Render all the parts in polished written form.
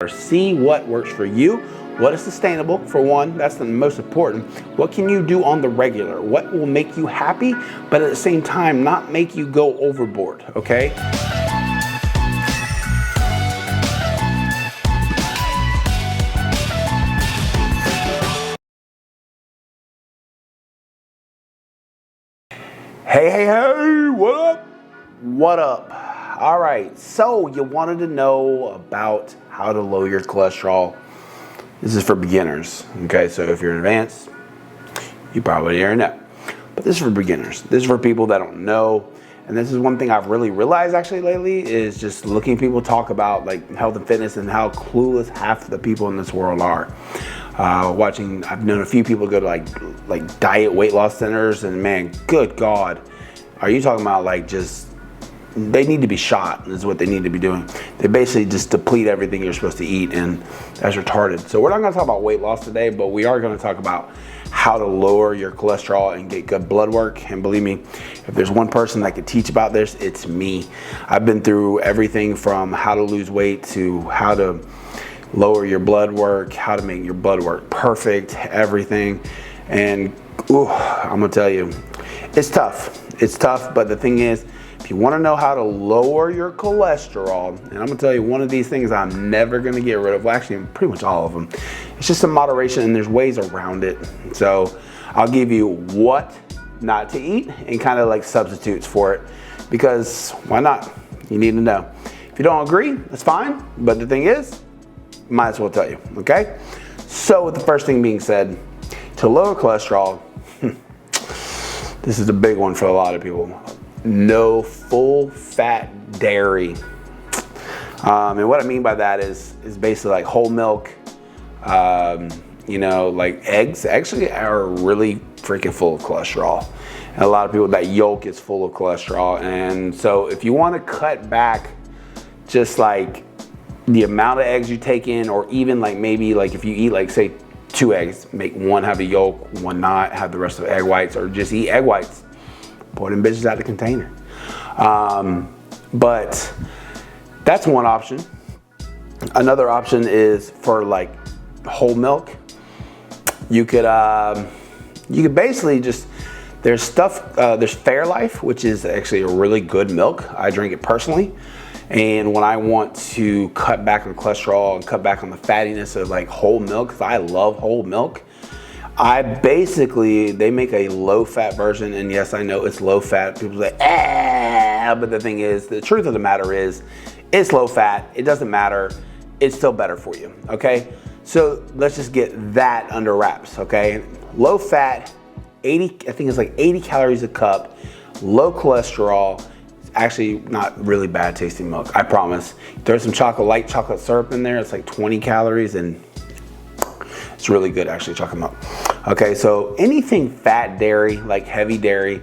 See what works for you, what is sustainable for one, that's the most important. What can you do on the regular? What will make you happy, but at the same time not make you go overboard, okay? Hey, what up? What up? All right, so you wanted to know about how to lower your cholesterol. This is for beginners, okay? So if you're advanced, you probably already know. But this is for beginners. This is for people that don't know. And this is one thing I've really realized actually lately is just looking at people talk about like health and fitness and how clueless half the people in this world are. I've known a few people go to like diet weight loss centers, and man, good God, are you talking about like just, they need to be shot is what they need to be doing. They basically just deplete everything you're supposed to eat, and that's retarded. So we're not gonna talk about weight loss today, but we are gonna talk about how to lower your cholesterol and get good blood work. And believe me, if there's one person that could teach about this, it's me. I've been through everything from how to lose weight to how to lower your blood work, how to make your blood work perfect, everything. And I'm gonna tell you, it's tough. It's tough, but the thing is, if you wanna know how to lower your cholesterol, and I'm gonna tell you one of these things I'm never gonna get rid of, well actually pretty much all of them, it's just some moderation and there's ways around it. So I'll give you what not to eat and kind of like substitutes for it, because why not? You need to know. If you don't agree, that's fine, but the thing is, might as well tell you, okay? So with the first thing being said, to lower cholesterol, this is a big one for a lot of people. No full fat dairy. And what I mean by that is basically like whole milk, like eggs actually are really freaking full of cholesterol. And a lot of people, that yolk is full of cholesterol. And so if you want to cut back just like the amount of eggs you take in, or even like maybe like if you eat like say 2 eggs, make one have a yolk, one not, have the rest of egg whites, or just eat egg whites. Pour them bitches out the container. But that's one option. Another option is for like whole milk. You could basically just, there's Fairlife, which is actually a really good milk. I drink it personally. And when I want to cut back on cholesterol and cut back on the fattiness of like whole milk, because I love whole milk, they make a low fat version. And yes, I know it's low fat. People say, but the thing is, the truth of the matter is, it's low fat. It doesn't matter. It's still better for you, okay? So let's just get that under wraps, okay? Low fat, I think it's like 80 calories a cup, low cholesterol. Actually not really bad tasting milk, I promise. Throw some light chocolate syrup in there, it's like 20 calories, and it's really good actually, chocolate milk. Okay, so anything fat dairy, like heavy dairy,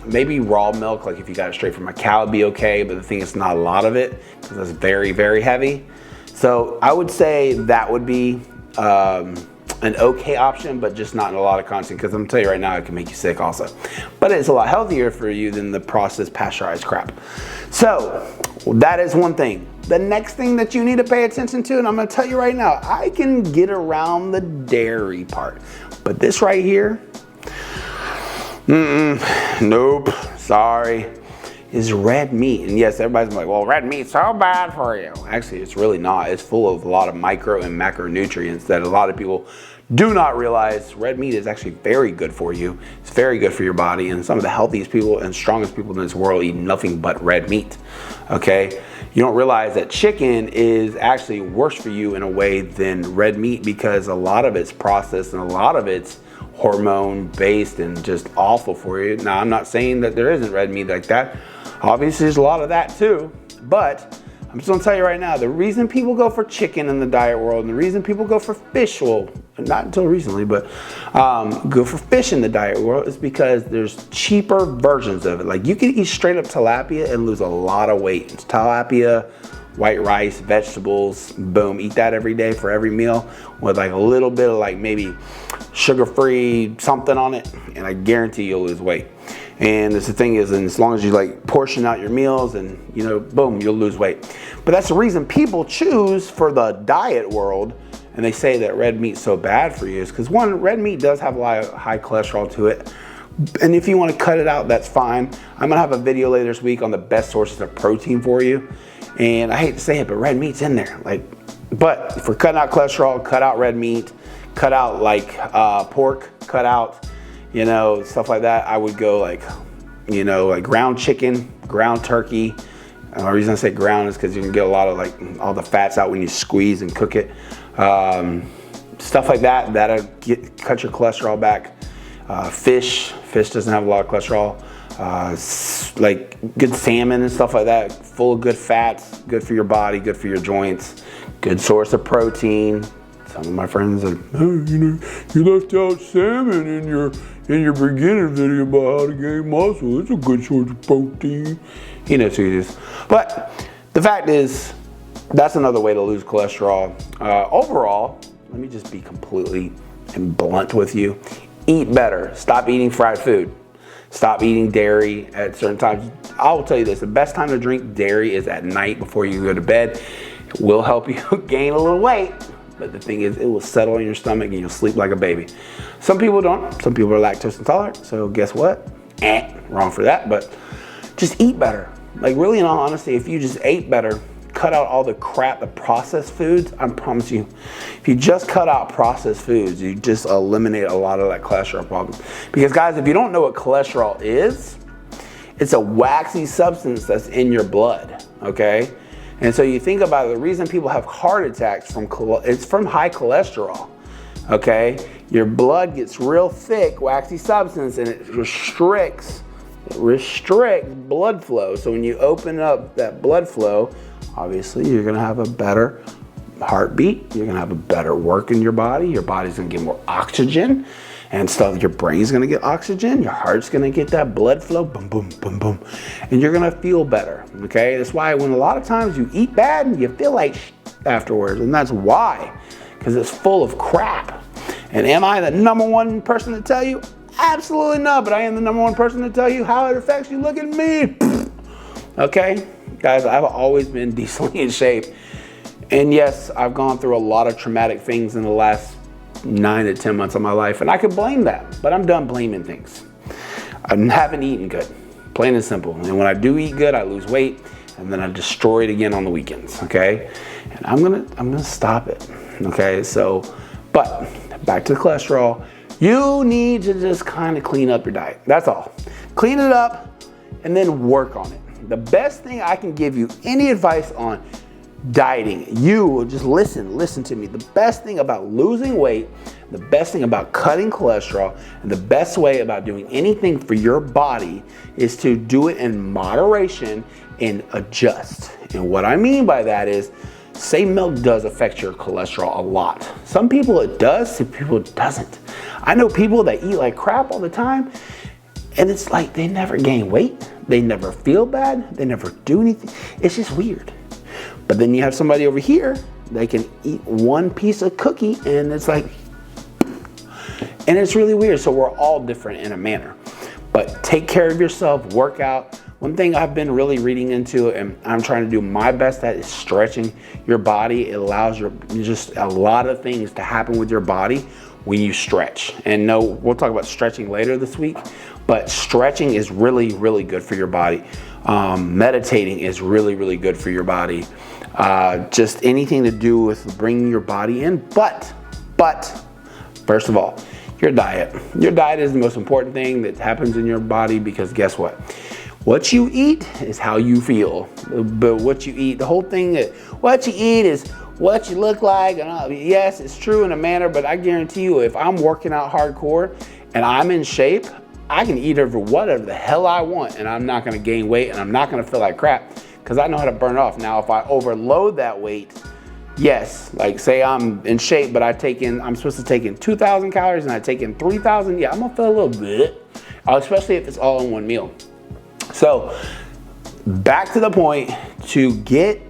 maybe raw milk, like if you got it straight from a cow, it'd be okay, but the thing is not a lot of it, because it's very, very heavy. So I would say that would be an okay option, but just not in a lot of content, because I'm gonna tell you right now, it can make you sick also. But it's a lot healthier for you than the processed pasteurized crap. So that is one thing. The next thing that you need to pay attention to, and I'm gonna tell you right now, I can get around the dairy part, but this right here, nope, sorry, is red meat. And yes, everybody's like, well, red meat's so bad for you. Actually, it's really not. It's full of a lot of micro and macronutrients that a lot of people do not realize. Red meat is actually very good for you. It's very good for your body, and some of the healthiest people and strongest people in this world eat nothing but red meat, okay? You don't realize that chicken is actually worse for you in a way than red meat, because a lot of it's processed and a lot of it's hormone based and just awful for you. Now, I'm not saying that there isn't red meat like that. Obviously, there's a lot of that too, but I'm just gonna tell you right now, the reason people go for chicken in the diet world, and the reason people go for fish, well, not until recently, but go for fish in the diet world, is because there's cheaper versions of it. Like you can eat straight up tilapia and lose a lot of weight. It's tilapia, white rice, vegetables, boom, eat that every day for every meal with like a little bit of like maybe sugar-free something on it, and I guarantee you'll lose weight. And the thing is, and as long as you like portion out your meals and, you know, boom, you'll lose weight. But that's the reason people choose for the diet world, and they say that red meat's so bad for you, is because one, red meat does have a lot of high cholesterol to it. And if you want to cut it out, that's fine. I'm gonna have a video later this week on the best sources of protein for you. And I hate to say it, but red meat's in there. But if we're cutting out cholesterol, cut out red meat, cut out pork, cut out, stuff like that. I would go like ground chicken, ground turkey. The reason I say ground is because you can get a lot of all the fats out when you squeeze and cook it. Stuff like that, that'll cut your cholesterol back. Fish doesn't have a lot of cholesterol. Like good salmon and stuff like that, full of good fats, good for your body, good for your joints, good source of protein. Some of my friends are, oh, you left out salmon in your beginner video about how to gain muscle. It's a good source of protein. He knows who it is. But the fact is, that's another way to lose cholesterol. Overall, let me just be completely and blunt with you. Eat better. Stop eating fried food. Stop eating dairy at certain times. I will tell you this, the best time to drink dairy is at night before you go to bed. It will help you gain a little weight, but the thing is, it will settle in your stomach and you'll sleep like a baby. Some people don't. Some people are lactose intolerant, so guess what? Wrong for that, but just eat better. Really, in all honesty, if you just ate better, cut out all the crap, the processed foods, I promise you, if you just cut out processed foods, you just eliminate a lot of that cholesterol problem. Because guys, if you don't know what cholesterol is, it's a waxy substance that's in your blood, okay? And so you think about it, the reason people have heart attacks it's from high cholesterol, okay? Your blood gets real thick, waxy substance, and it restricts blood flow. So when you open up that blood flow, obviously you're gonna have a better heartbeat, you're gonna have a better work in your body's gonna get more oxygen and stuff. Your brain's gonna get oxygen, your heart's gonna get that blood flow, boom, boom, boom, boom, and you're gonna feel better, okay? That's why when a lot of times you eat bad and you feel like afterwards, and that's why, because it's full of crap. And am I the number one person to tell you? Absolutely not, but I am the number one person to tell you how it affects you. Look at me, okay? Guys, I've always been decently in shape. And yes, I've gone through a lot of traumatic things in the last 9 to 10 months of my life, and I could blame that, but I'm done blaming things. I haven't eaten good, plain and simple. And when I do eat good, I lose weight, and then I destroy it again on the weekends, okay? And I'm gonna stop it, okay? So, but back to the cholesterol. You need to just kind of clean up your diet. That's all. Clean it up and then work on it. The best thing I can give you any advice on dieting, you just listen to me. The best thing about losing weight, the best thing about cutting cholesterol, and the best way about doing anything for your body is to do it in moderation and adjust. And what I mean by that is, say milk does affect your cholesterol a lot. Some people it does, some people it doesn't. I know people that eat like crap all the time, and it's like they never gain weight, they never feel bad, they never do anything. It's just weird. But then you have somebody over here, they can eat one piece of cookie and it's like, and it's really weird. So we're all different in a manner. But take care of yourself, work out. One thing I've been really reading into, and I'm trying to do my best at, is stretching your body. It allows just a lot of things to happen with your body when you stretch. And no, we'll talk about stretching later this week, but stretching is really, really good for your body. Meditating is really, really good for your body. Just anything to do with bringing your body in. But first of all, your diet. Your diet is the most important thing that happens in your body, because guess what? What you eat is how you feel. But what you eat, the whole thing that what you eat is what you look like. And yes, it's true in a manner, but I guarantee you, if I'm working out hardcore and I'm in shape, I can eat over whatever the hell I want, and I'm not gonna gain weight, and I'm not gonna feel like crap, because I know how to burn it off. Now, if I overload that weight, yes, like say I'm in shape, but I'm supposed to take in 2,000 calories and I take in 3,000, yeah, I'm gonna feel a little bit, especially if it's all in one meal. So back to the point, to get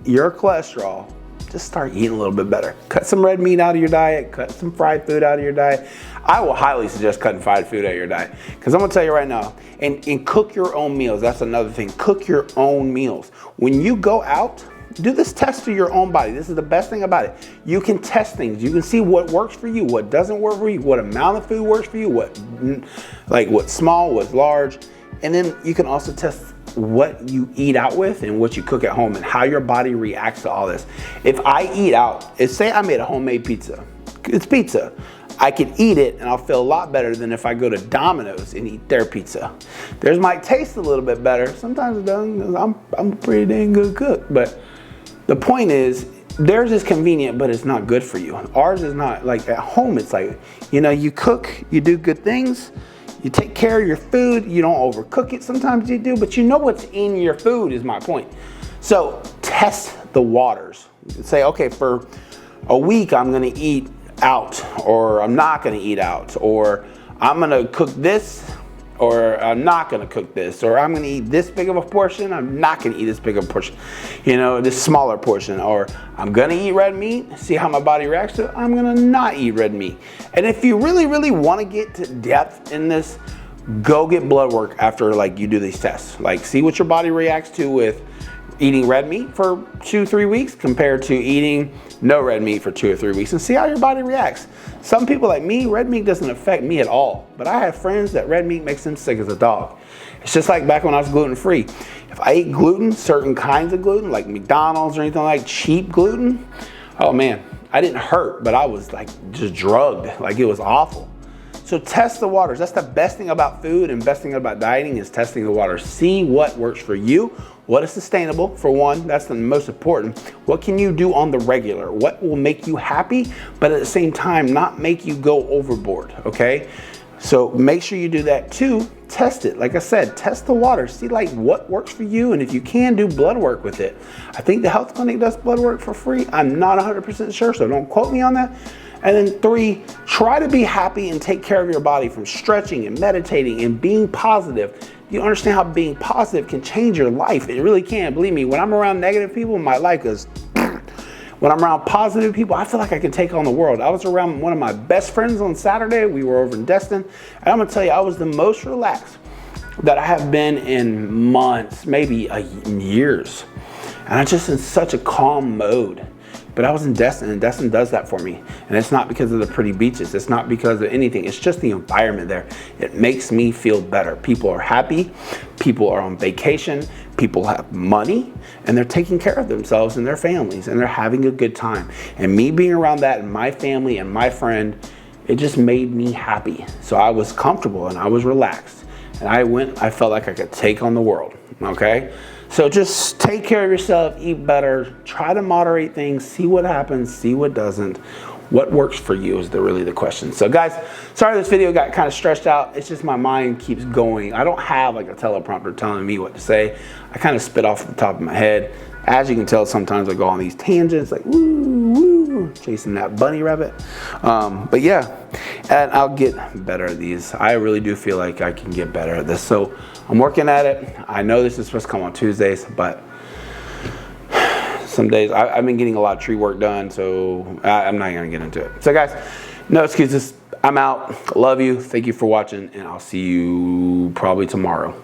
your cholesterol, just start eating a little bit better. Cut some red meat out of your diet, cut some fried food out of your diet. I will highly suggest cutting fried food out of your diet, because I'm gonna tell you right now, and cook your own meals. That's another thing, cook your own meals. When you go out do this test to your own body. This is the best thing about it. You can test things. You can see what works for you, what doesn't work for you, what amount of food works for you, what's small, what's large. And then you can also test what you eat out with and what you cook at home and how your body reacts to all this. If I eat out, say I made a homemade pizza. It's pizza. I can eat it and I'll feel a lot better than if I go to Domino's and eat their pizza. Theirs might taste a little bit better. Sometimes it doesn't, because I'm a pretty dang good cook. But the point is, theirs is convenient, but it's not good for you. Ours is not. Like at home, it's like, you know, you cook, you do good things, you take care of your food, you don't overcook it. Sometimes you do, but you know what's in your food is my point. So test the waters. Say, okay, for a week, I'm gonna eat out, or I'm not gonna eat out, or I'm gonna cook this, or I'm not gonna cook this, or I'm gonna eat this big of a portion, I'm not gonna eat this big of a portion, you know, this smaller portion, or I'm gonna eat red meat, see how my body reacts to it, I'm gonna not eat red meat. And if you really, really wanna get to depth in this, go get blood work after like you do these tests. Like see what your body reacts to with eating red meat for 2-3 weeks compared to eating no red meat for 2 or 3 weeks, and see how your body reacts. Some people like me, red meat doesn't affect me at all, but I have friends that red meat makes them sick as a dog. It's just like back when I was gluten-free. If I ate gluten, certain kinds of gluten, like McDonald's or anything like cheap gluten, oh man, I didn't hurt, but I was like just drugged, like it was awful. So test the waters. That's the best thing about food and best thing about dieting is testing the waters. See what works for you, what is sustainable, for one, that's the most important. What can you do on the regular? What will make you happy, but at the same time, not make you go overboard, okay? So make sure you do that too. Test it. Like I said, test the waters. See like what works for you, and if you can, do blood work with it. I think the health clinic does blood work for free. I'm not 100% sure, so don't quote me on that. And then 3, try to be happy and take care of your body from stretching and meditating and being positive. You understand how being positive can change your life. It really can. Believe me, when I'm around negative people, my life goes. When I'm around positive people, I feel like I can take on the world. I was around one of my best friends on Saturday. We were over in Destin. And I'm going to tell you, I was the most relaxed that I have been in months, maybe years. And I'm just in such a calm mode. But I was in Destin, and Destin does that for me. And it's not because of the pretty beaches. It's not because of anything. It's just the environment there. It makes me feel better. People are happy. People are on vacation. People have money, and they're taking care of themselves and their families, and they're having a good time. And me being around that and my family and my friend, it just made me happy. So I was comfortable and I was relaxed. And I felt like I could take on the world, okay? So just take care of yourself, eat better, try to moderate things, see what happens, see what doesn't. What works for you is really the question. So guys, sorry this video got kind of stretched out. It's just my mind keeps going. I don't have like a teleprompter telling me what to say. I kind of spit off the top of my head. As you can tell, sometimes I go on these tangents like woo, woo, chasing that bunny rabbit. But yeah, and I'll get better at these. I really do feel like I can get better at this. So I'm working at it. I know this is supposed to come on Tuesdays, but some days I've been getting a lot of tree work done, so I'm not gonna get into it. So guys, no excuses. I'm out. Love you. Thank you for watching, and I'll see you probably tomorrow.